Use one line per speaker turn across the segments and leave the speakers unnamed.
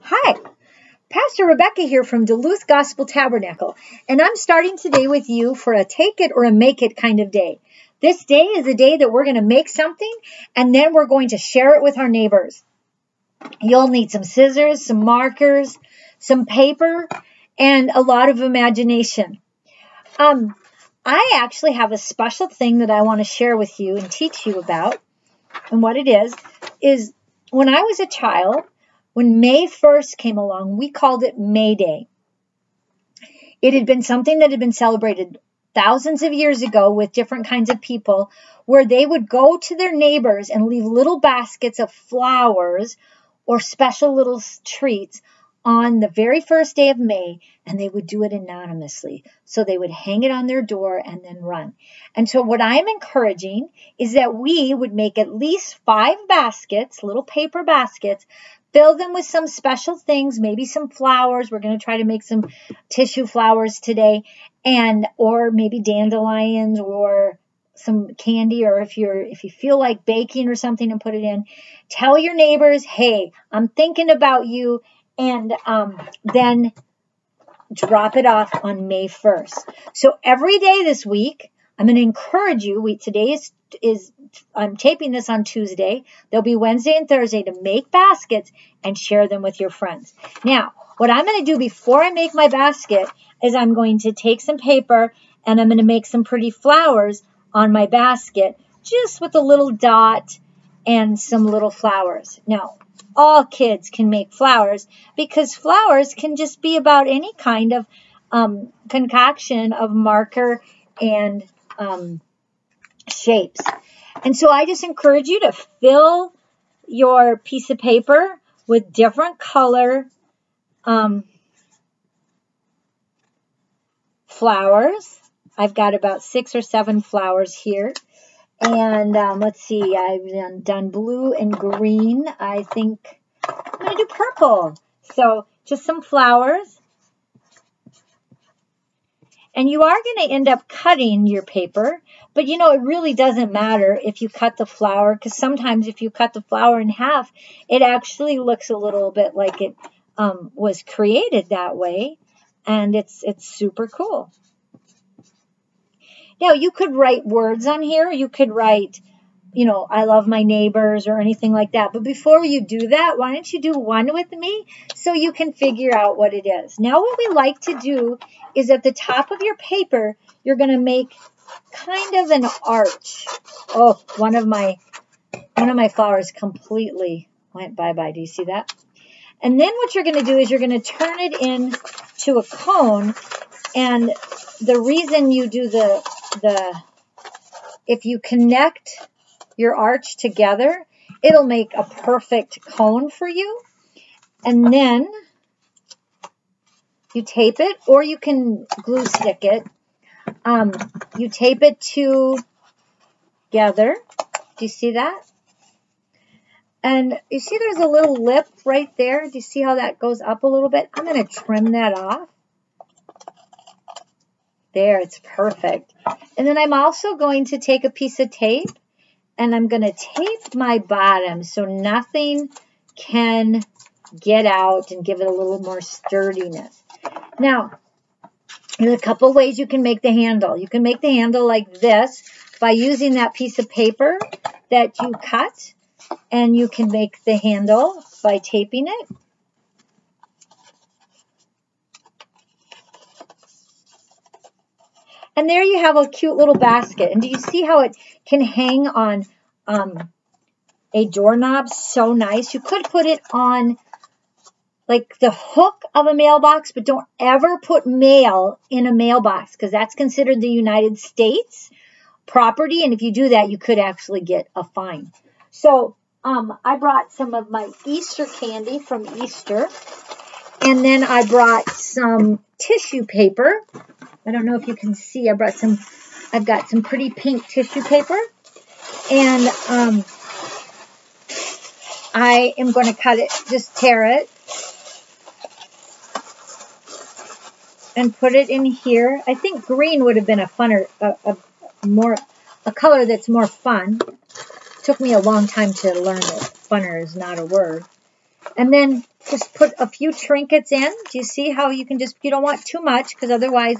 Hi, Pastor Rebecca here from Duluth Gospel Tabernacle, and I'm starting today with you for a take it or a make it kind of day. This day is a day that we're going to make something, and then we're going to share it with our neighbors. You'll need some scissors, some markers, some paper, and a lot of imagination. I actually have a special thing that I want to share with you and teach you about, and what it is when I was a child, when May 1st came along, we called it May Day. It had been something that had been celebrated thousands of years ago with different kinds of people, where they would go to their neighbors and leave little baskets of flowers or special little treats on the very first day of May, and they would do it anonymously. So they would hang it on their door and then run. And so what I'm encouraging is that we would make at least 5 baskets, little paper baskets, fill them with some special things, maybe some flowers. We're going to try to make some tissue flowers today, or maybe dandelions or some candy, or if you feel like baking or something, and put it in. Tell your neighbors, hey, I'm thinking about you, and then drop it off on May 1st. So every day this week, I'm going to encourage you. Today is I'm taping this on Tuesday. There'll be Wednesday and Thursday to make baskets and share them with your friends. Now, what I'm going to do before I make my basket is I'm going to take some paper and I'm going to make some pretty flowers on my basket, just with a little dot and some little flowers. Now, all kids can make flowers, because flowers can just be about any kind of concoction of marker and shapes. And so I just encourage you to fill your piece of paper with different color flowers. I've got about 6 or 7 flowers here. And let's see, I've done blue and green. I think I'm going to do purple. So just some flowers. And you are going to end up cutting your paper, but it really doesn't matter if you cut the flower, because sometimes if you cut the flower in half, it actually looks a little bit like it was created that way, and it's super cool. Now, you could write words on here. You could write, I love my neighbors or anything like that. But before you do that, why don't you do one with me so you can figure out what it is. Now, what we like to do is at the top of your paper, you're going to make kind of an arch. Oh, one of my flowers completely went bye-bye. Do you see that? And then what you're going to do is you're going to turn it into a cone. And the reason you do if you connect your arch together, it'll make a perfect cone for you. And then you tape it, or you can glue stick it. You tape it together. Do you see that? And you see there's a little lip right there. Do you see how that goes up a little bit? I'm going to trim that off. There, it's perfect. And then I'm also going to take a piece of tape, and I'm going to tape my bottom so nothing can get out, and give it a little more sturdiness. Now, there's a couple ways you can make the handle. You can make the handle like this by using that piece of paper that you cut, and you can make the handle by taping it. And there you have a cute little basket. And do you see how it can hang on a doorknob? So nice. You could put it on like the hook of a mailbox, but don't ever put mail in a mailbox, because that's considered the United States property. And if you do that, you could actually get a fine. So I brought some of my Easter candy from Easter. And then I brought some tissue paper. I don't know if you can see. I've got some pretty pink tissue paper. And I am going to cut it, just tear it, and put it in here. I think green would have been a color that's more fun. It took me a long time to learn that funner is not a word. And then just put a few trinkets in. Do you see how you can just, you don't want too much because otherwise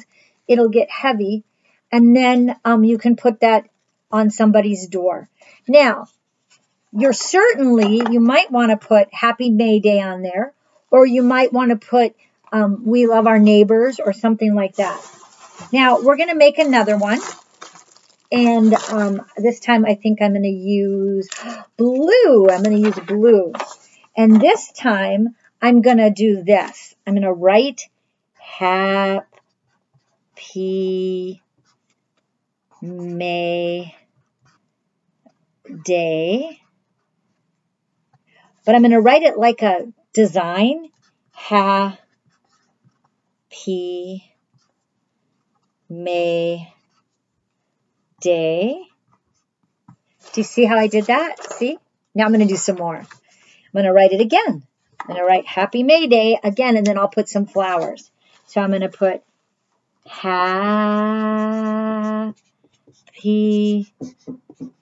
it'll get heavy. And then you can put that on somebody's door. Now, you might want to put Happy May Day on there, or you might want to put We Love Our Neighbors or something like that. Now, we're going to make another one. And this time I think I'm going to use blue. I'm going to use blue. And this time I'm going to do this. I'm going to write Happy May Day. But I'm going to write it like a design. Happy May Day. Do you see how I did that? See? Now I'm going to do some more. I'm going to write it again. I'm going to write Happy May Day again, and then I'll put some flowers. So I'm going to put Happy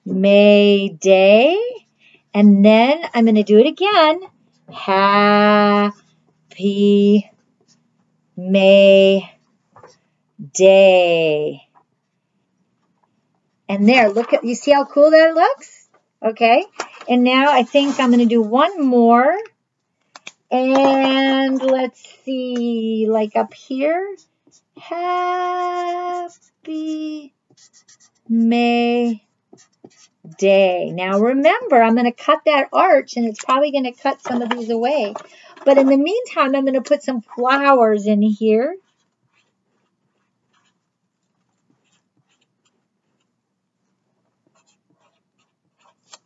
May Day. And then I'm going to do it again. Happy May Day. And there, look at, you see how cool that looks? Okay. And now I think I'm going to do one more. And let's see, like up here. Happy May Day. Now remember, I'm going to cut that arch, and it's probably going to cut some of these away. But in the meantime, I'm going to put some flowers in here.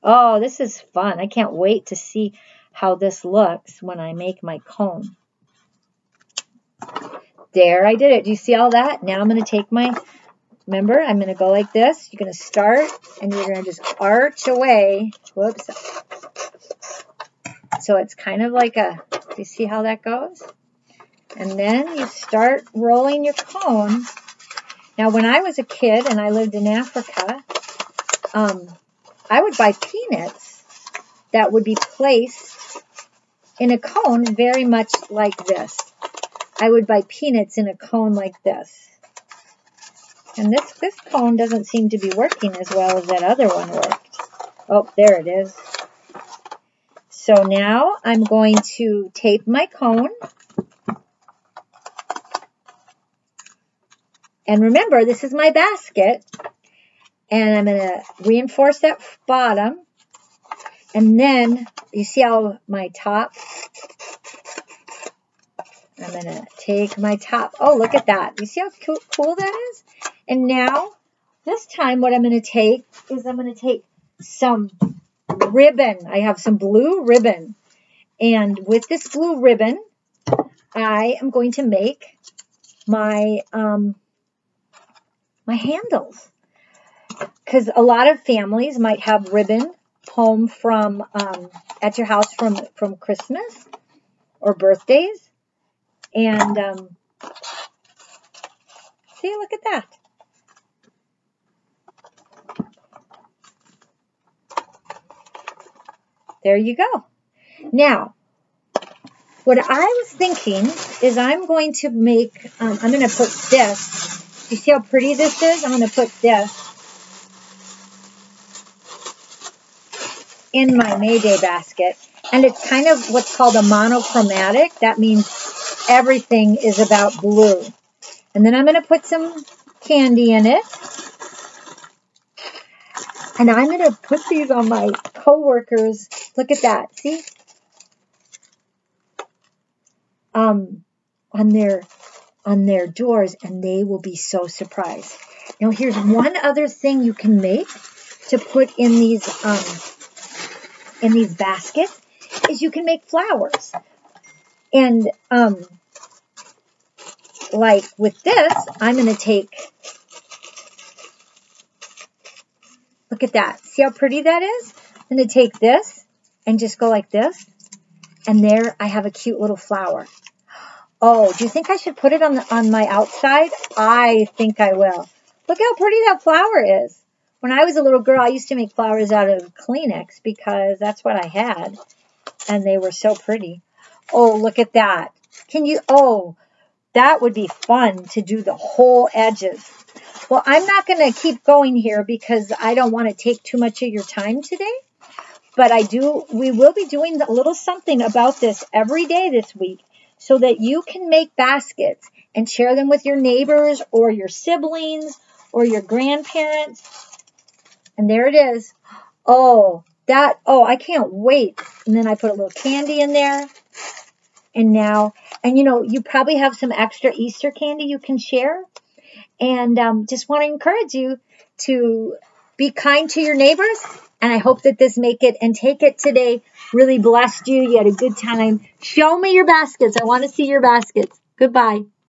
Oh, this is fun. I can't wait to see how this looks when I make my cone. There, I did it. Do you see all that? Now I'm going to take my, remember, I'm going to go like this. You're going to start, and you're going to just arch away. Whoops. So it's kind of like a, do you see how that goes? And then you start rolling your cone. Now, when I was a kid and I lived in Africa, I would buy peanuts that would be placed in a cone very much like this. I would buy peanuts in a cone like this. And this cone doesn't seem to be working as well as that other one worked. Oh, there it is. So now I'm going to tape my cone. And remember, this is my basket. And I'm going to reinforce that bottom. And then, you see how my top, I'm going to take my top. Oh, look at that. You see how cool that is? And now, this time what I'm going to take is I'm going to take some ribbon. I have some blue ribbon. And with this blue ribbon, I am going to make my, my handles. Because a lot of families might have ribbon home from at your house from Christmas or birthdays. And see, look at that. There you go. Now, what I was thinking is I'm going to make, I'm going to put this. You see how pretty this is? I'm going to put this in my May Day basket. And it's kind of what's called a monochromatic. That means everything is about blue. And then I'm going to put some candy in it. And I'm going to put these on my coworkers. Look at that. See? On their doors, and they will be so surprised. Now, here's one other thing you can make to put in these baskets is you can make flowers. And like with this, I'm going to take, look at that. See how pretty that is? I'm going to take this and just go like this. And there I have a cute little flower. Oh, do you think I should put it on my outside? I think I will. Look how pretty that flower is. When I was a little girl, I used to make flowers out of Kleenex because that's what I had. and they were so pretty. Oh, look at that. Can you, oh, that would be fun to do the whole edges. Well, I'm not going to keep going here because I don't want to take too much of your time today. But we will be doing a little something about this every day this week so that you can make baskets and share them with your neighbors or your siblings or your grandparents. And there it is. Oh, I can't wait. And then I put a little candy in there. And now, and you probably have some extra Easter candy you can share. And just want to encourage you to be kind to your neighbors. And I hope that this Make It and Take It today really blessed you. You had a good time. Show me your baskets. I want to see your baskets. Goodbye.